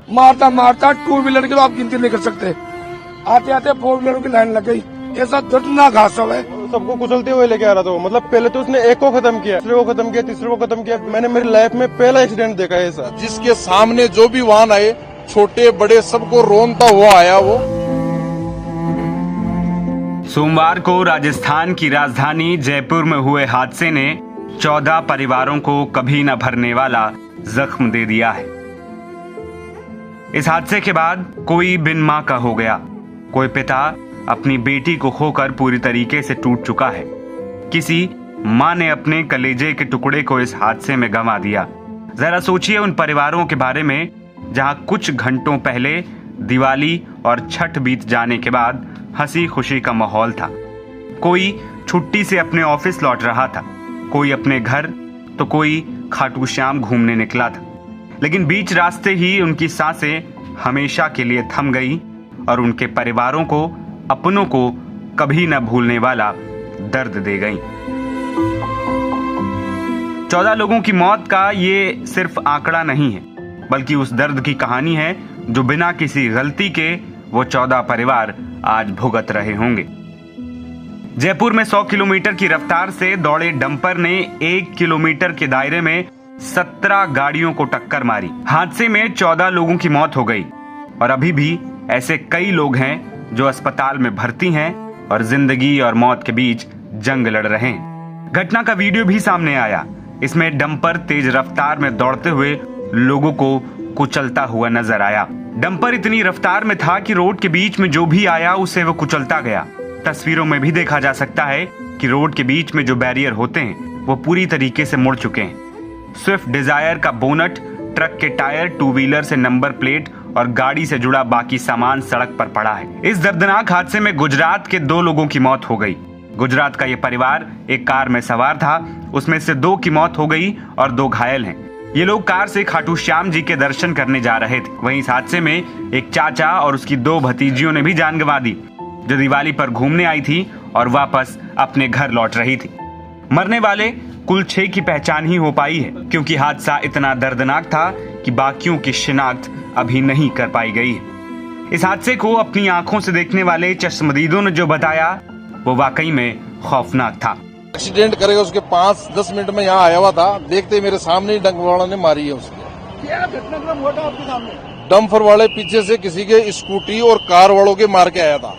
मारता मारता two wheeler की तो आप गिनती नहीं कर सकते। आते आते फोर व्हीलरों की लाइन लग गई। ऐसा दर्दनाक हादसा है। सबको कुचलते हुए लेके आ रहा था वो। मतलब पहले तो उसने एक को खत्म किया, दूसरे को खत्म किया, तीसरे को खत्म किया। मैंने मेरी लाइफ में पहला एक्सीडेंट देखा है ऐसा। जिसके सामने जो भी वाहन आए, छोटे बड़े सबको रोनता हुआ आया वो। सोमवार को राजस्थान की राजधानी जयपुर में हुए हादसे ने 14 परिवारों को कभी न भरने वाला जख्म दे दिया है। इस हादसे के बाद कोई बिन मां का हो गया, कोई पिता अपनी बेटी को खोकर पूरी तरीके से टूट चुका है, किसी मां ने अपने कलेजे के टुकड़े को इस हादसे में गंवा दिया। जरा सोचिए उन परिवारों के बारे में जहां कुछ घंटों पहले दिवाली और छठ बीत जाने के बाद हंसी खुशी का माहौल था। कोई छुट्टी से अपने ऑफिस लौट रहा था, कोई अपने घर तो कोई खाटू श्याम घूमने निकला था। लेकिन बीच रास्ते ही उनकी सांसें हमेशा के लिए थम गई और उनके परिवारों को, अपनों को कभी न भूलने वाला दर्द दे गई। 14 लोगों की मौत का ये सिर्फ आंकड़ा नहीं है, बल्कि उस दर्द की कहानी है जो बिना किसी गलती के वो 14 परिवार आज भुगत रहे होंगे। जयपुर में 100 किलोमीटर की रफ्तार से दौड़े डंपर ने 1 किलोमीटर के दायरे में 17 गाड़ियों को टक्कर मारी। हादसे में 14 लोगों की मौत हो गई और अभी भी ऐसे कई लोग हैं जो अस्पताल में भर्ती हैं और जिंदगी और मौत के बीच जंग लड़ रहे हैं। घटना का वीडियो भी सामने आया। इसमें डंपर तेज रफ्तार में दौड़ते हुए लोगों को कुचलता हुआ नजर आया। डंपर इतनी रफ्तार में था कि रोड के बीच में जो भी आया उसे वो कुचलता गया। तस्वीरों में भी देखा जा सकता है कि रोड के बीच में जो बैरियर होते हैं वो पूरी तरीके से मुड़ चुके हैं। स्विफ्ट डिजायर का बोनट, ट्रक के टायर, टू व्हीलर से नंबर प्लेट और गाड़ी से जुड़ा बाकी सामान सड़क पर पड़ा है। इस दर्दनाक हादसे में गुजरात के 2 लोगों की मौत हो गई। गुजरात का ये परिवार एक कार में सवार था, उसमें से 2 की मौत हो गई और 2 घायल हैं। ये लोग कार से खाटू श्याम जी के दर्शन करने जा रहे थे। वहीं इस हादसे में एक चाचा और उसकी 2 भतीजियों ने भी जान गंवा दी, जो दिवाली पर घूमने आई थी और वापस अपने घर लौट रही थी। मरने वाले कुल 6 की पहचान ही हो पाई है, क्योंकि हादसा इतना दर्दनाक था कि बाकियों की शिनाख्त अभी नहीं कर पाई गई है। इस हादसे को अपनी आंखों से देखने वाले चश्मदीदों ने जो बताया वो वाकई में खौफनाक था। एक्सीडेंट करेगा उसके 5-10 मिनट में यहाँ आया हुआ था, देखते मेरे सामने ही डंपर वाला ने मारी है उसके। क्या घटनाक्रम हुआ था आपके सामने? डंपर वाले पीछे से किसी के स्कूटी और कार वालों के मार के आया था।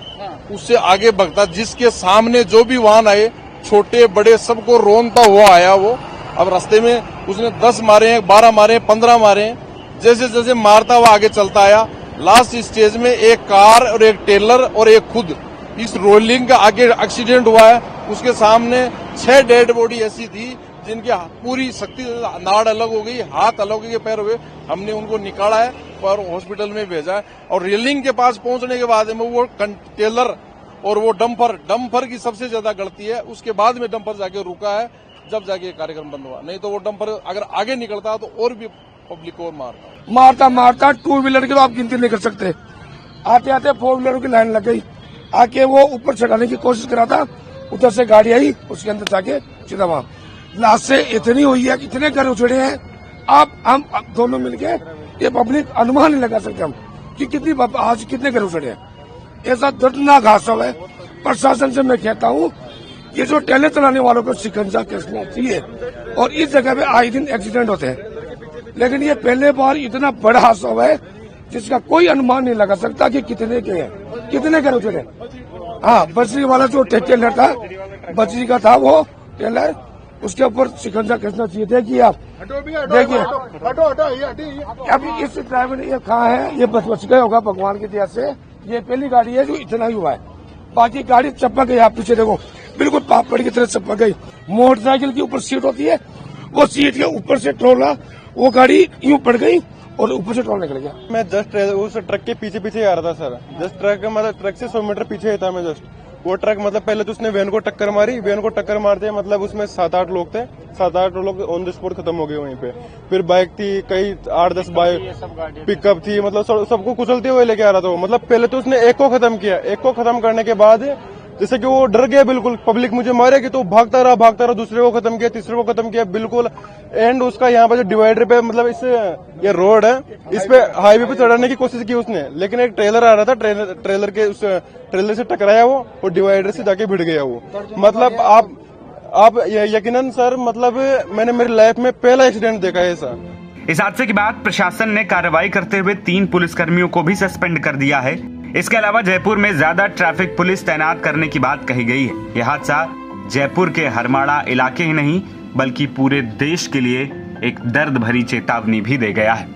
उससे आगे भगता, जिसके सामने जो भी वाहन आए, छोटे बड़े सबको रोनता हुआ आया वो। अब रास्ते में उसने 10 मारे हैं, 12 मारे हैं, 15 मारे हैं। जैसे जैसे मारता हुआ आगे चलता आया, लास्ट स्टेज में एक कार और एक टेलर और एक खुद इस रोलिंग का आगे एक्सीडेंट हुआ है। उसके सामने 6 डेड बॉडी ऐसी थी जिनकी पूरी शक्ति, नाड़ अलग हो गई, हाथ अलग हो गए, पैर हुए। हमने उनको निकाला है और हॉस्पिटल में भेजा है। और रेलिंग के पास पहुंचने के बाद में वो टेलर और वो डंपर की सबसे ज्यादा गलती है। उसके बाद में डंपर जाके रुका है, जब जाके कार्यक्रम बंद हुआ। नहीं तो वो डंपर अगर आगे निकलता तो और भी पब्लिक को मारता मारता टू व्हीलर की तो आप गिनती नहीं कर सकते। आते आते फोर व्हीलरों की लाइन लग गई। आके वो ऊपर चढ़ाने की कोशिश करा था, उधर से गाड़ी आई, उसके अंदर जाके सीधा वहां। लाश से इतनी हुई है, इतने घर उछड़े हैं। हम दोनों मिलके ये पब्लिक अनुमान नहीं लगा सकते हम कि कितनी आज कितने घर उछड़े हैं। ऐसा दर्दनाक हादसा है। प्रशासन से मैं कहता हूँ ये जो टेलर चलाने वालों को शिकंजा कसना चाहिए। और इस जगह पे आए दिन एक्सीडेंट होते हैं, लेकिन ये पहले बार इतना बड़ा हादसा हुआ है जिसका कोई अनुमान नहीं लगा सकता कि कितने के हैं, कितने घर उछड़े। हाँ, बजरी वाला जो टेलर था, बजरी का था वो टेलर, उसके ऊपर शिकंजा कसना चाहिए। देखिए आप, देखिए अभी इस ड्राइवर ने ये कहा है, ये बच गए होगा भगवान की दया से। ये पहली गाड़ी है जो इतना ही हुआ है, बाकी गाड़ी चपक गई। आप पीछे देखो, बिल्कुल पापड़ की तरह चपक गई। मोटरसाइकिल की ऊपर सीट होती है, वो सीट के ऊपर से ट्रोला, वो गाड़ी यूं पड़ गई और ऊपर से ट्रोल निकल गया। मैं जस्ट उस ट्रक के पीछे पीछे आ रहा था सर। जस्ट ट्रक मतलब ट्रक से 100 मीटर पीछे ही था मैं। जस्ट वो ट्रक मतलब पहले तो उसने वैन को टक्कर मारी। वैन को टक्कर मारते मतलब उसमें 7-8 लोग थे। 7-8 लोग ऑन द स्पॉट खत्म हो गए वहीं पे। फिर बाइक थी, कई 8-10 बाइक, पिकअप थी, मतलब सबको कुचलते हुए लेके आ रहा था। मतलब पहले तो उसने एक को खत्म किया। एक को खत्म करने के बाद जैसे कि वो डर गया बिल्कुल, पब्लिक मुझे मारेगी, तो भागता रहा, दूसरे को खत्म किया, तीसरे को खत्म किया बिल्कुल। एंड उसका यहाँ पे जो डिवाइडर पे मतलब इस ये रोड है, इस पे हाईवे पे चढ़ाने की कोशिश की उसने, लेकिन एक ट्रेलर आ रहा था, ट्रेलर के उस ट्रेलर से टकराया वो, और डिवाइडर से जाके भिड़ गया वो। मतलब आप यकीनन सर, मतलब मैंने मेरी लाइफ में पहला एक्सीडेंट देखा है ऐसा। इस हादसे के बाद प्रशासन ने कार्रवाई करते हुए 3 पुलिसकर्मियों को भी सस्पेंड कर दिया है। इसके अलावा जयपुर में ज्यादा ट्रैफिक पुलिस तैनात करने की बात कही गई है। यह हादसा जयपुर के हरमाड़ा इलाके ही नहीं बल्कि पूरे देश के लिए एक दर्द भरी चेतावनी भी दे गया है।